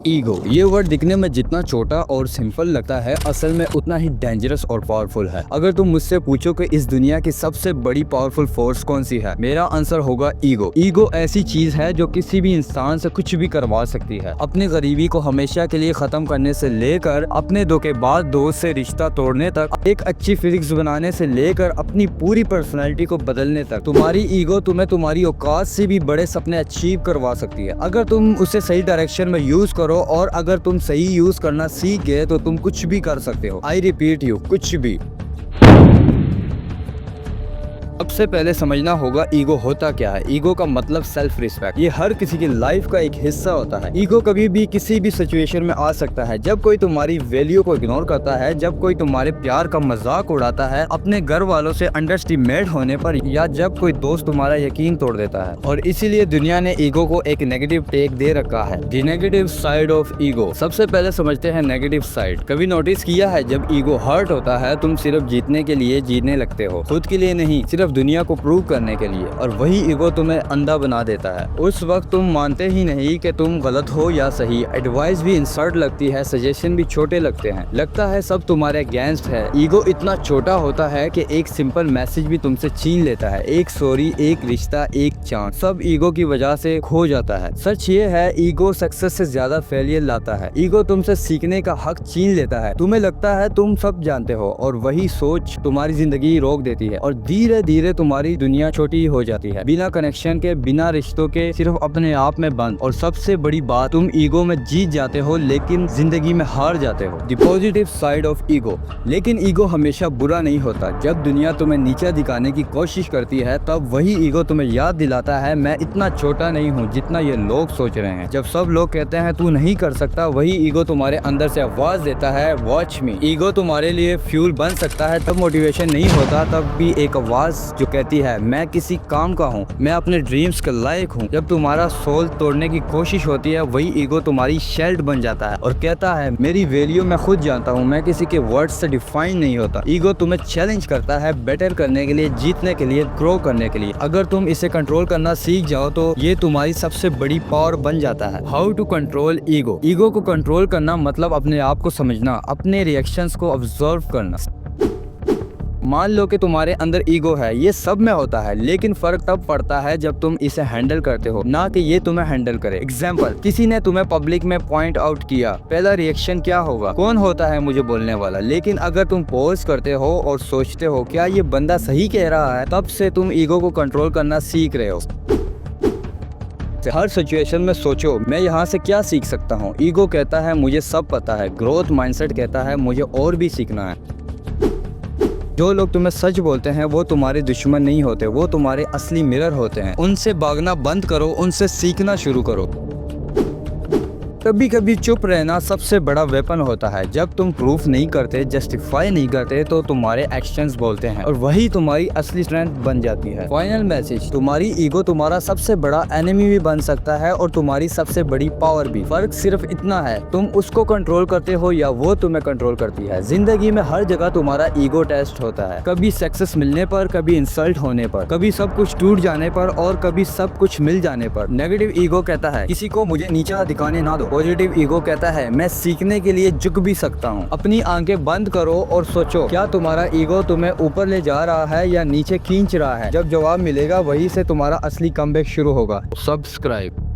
Ego ये word दिखने में जितना छोटा और सिंपल लगता है, असल में उतना ही डेंजरस और पावरफुल है। अगर तुम मुझसे पूछो कि इस दुनिया की सबसे बड़ी पावरफुल फोर्स कौन सी है, मेरा आंसर होगा ईगो। ईगो ऐसी चीज है जो किसी भी इंसान से कुछ भी करवा सकती है। अपनी गरीबी को हमेशा के लिए खत्म करने से लेकर अपने धोखेबाज दोस्त से रिश्ता तोड़ने तक, एक अच्छी फिजिक्स बनाने से लेकर अपनी पूरी पर्सनैलिटी को बदलने तक, तुम्हारी ईगो तुम्हें तुम्हारी औकात से भी बड़े सपने अचीव करवा सकती है। अगर तुम उसे सही डायरेक्शन में यूज करो और अगर तुम सही यूज करना सीख गए तो तुम कुछ भी कर सकते हो। आई रिपीट यू, कुछ भी। सबसे पहले समझना होगा ईगो होता क्या है। ईगो का मतलब सेल्फ रिस्पेक्ट। ये हर किसी की लाइफ का एक हिस्सा होता है। ईगो कभी भी किसी भी सिचुएशन में आ सकता है। जब कोई तुम्हारी वैल्यू को इग्नोर करता है, जब कोई तुम्हारे प्यार का मजाक उड़ाता है, अपने घर वालों से अंडरएस्टिमेट होने पर, या जब कोई दोस्त तुम्हारा यकीन तोड़ देता है। और इसीलिए दुनिया ने ईगो को एक नेगेटिव टेक दे रखा है। The negative side of ego. सबसे पहले समझते हैं नेगेटिव साइड। कभी नोटिस किया है, जब ईगो हर्ट होता है, तुम सिर्फ जीतने के लिए जीने लगते हो, खुद के लिए नहीं, सिर्फ दुनिया को प्रूव करने के लिए। और वही ईगो तुम्हें अंधा बना देता है। उस वक्त तुम मानते ही नहीं कि तुम गलत हो या सही। एडवाइस भी इंसल्ट लगती है, सजेशन भी छोटे लगते हैं, लगता है सब तुम्हारे अगेंस्ट है। ईगो इतना छोटा होता है कि एक सिंपल मैसेज भी तुमसे छीन लेता है। एक सॉरी, एक रिश्ता, एक चांस, सब ईगो की वजह से खो जाता है। सच ये है, ईगो सक्सेस से ज्यादा फेलियर लाता है। ईगो तुमसे सीखने का हक छीन लेता है। तुम्हें लगता है तुम सब जानते हो, और वही सोच तुम्हारी जिंदगी रोक देती है। और धीरे धीरे तुम्हारी दुनिया छोटी हो जाती है, बिना कनेक्शन के, बिना रिश्तों के, सिर्फ अपने आप में बंद। और सबसे बड़ी बात, तुम ईगो में जीत जाते हो लेकिन जिंदगी में हार जाते हो। The positive side of ego. लेकिन ईगो हमेशा बुरा नहीं होता। जब दुनिया तुम्हें नीचा दिखाने की कोशिश करती है, तब वही ईगो तुम्हें याद दिलाता है, मैं इतना छोटा नहीं हूँ जितना ये लोग सोच रहे हैं। जब सब लोग कहते हैं तू नहीं कर सकता, वही ईगो तुम्हारे अंदर से आवाज देता है, वॉच मी। ईगो तुम्हारे लिए फ्यूल बन सकता है। तब मोटिवेशन नहीं होता, तब भी एक आवाज जो कहती है मैं किसी काम का हूँ, मैं अपने ड्रीम्स के लायक हूँ। जब तुम्हारा सोल तोड़ने की कोशिश होती है, वही ईगो तुम्हारी शेल्ड बन जाता है और कहता है मेरी वैल्यू मैं खुद जानता हूँ, मैं किसी के वर्ड से डिफाइन नहीं होता। ईगो तुम्हें चैलेंज करता है बेटर करने के लिए, जीतने के लिए, ग्रो करने के लिए। अगर तुम इसे कंट्रोल करना सीख जाओ तो ये तुम्हारी सबसे बड़ी पावर बन जाता है। How to control ego. Ego को कंट्रोल करना मतलब अपने आप को समझना, अपने रिएक्शंस को ऑब्जर्व करना। मान लो कि तुम्हारे अंदर ईगो है, ये सब में होता है, लेकिन फर्क तब पड़ता है जब तुम इसे हैंडल करते हो, ना कि ये तुम्हें हैंडल करे। एग्जाम्पल, किसी ने तुम्हें पब्लिक में पॉइंट आउट किया, पहला रिएक्शन क्या होगा? कौन होता है मुझे बोलने वाला? लेकिन अगर तुम पॉज करते हो और सोचते हो क्या ये बंदा सही कह रहा है, तब से तुम ईगो को कंट्रोल करना सीख रहे हो। हर सिचुएशन में सोचो मैं यहाँ से क्या सीख सकता हूँ। ईगो कहता है मुझे सब पता है। ग्रोथ माइंडसेट कहता है मुझे और भी सीखना है। जो लोग तुम्हें सच बोलते हैं वो तुम्हारे दुश्मन नहीं होते, वो तुम्हारे असली मिरर होते हैं। उनसे भागना बंद करो, उनसे सीखना शुरू करो। कभी कभी चुप रहना सबसे बड़ा वेपन होता है। जब तुम प्रूफ नहीं करते, जस्टिफाई नहीं करते, तो तुम्हारे एक्शंस बोलते हैं, और वही तुम्हारी असली स्ट्रेंथ बन जाती है। फाइनल मैसेज, तुम्हारी ईगो तुम्हारा सबसे बड़ा एनिमी भी बन सकता है और तुम्हारी सबसे बड़ी पावर भी। फर्क सिर्फ इतना है, तुम उसको कंट्रोल करते हो या वो तुम्हें कंट्रोल करती है। जिंदगी में हर जगह तुम्हारा ईगो टेस्ट होता है, कभी सक्सेस मिलने पर, कभी इंसल्ट होने पर, कभी सब कुछ टूट जाने पर, और कभी सब कुछ मिल जाने पर। नेगेटिव ईगो कहता है किसी को मुझे नीचा दिखाने ना दो। पॉजिटिव ईगो कहता है मैं सीखने के लिए झुक भी सकता हूँ। अपनी आंखें बंद करो और सोचो क्या तुम्हारा ईगो तुम्हें ऊपर ले जा रहा है या नीचे खींच रहा है। जब जवाब मिलेगा, वहीं से तुम्हारा असली कमबैक शुरू होगा। सब्सक्राइब।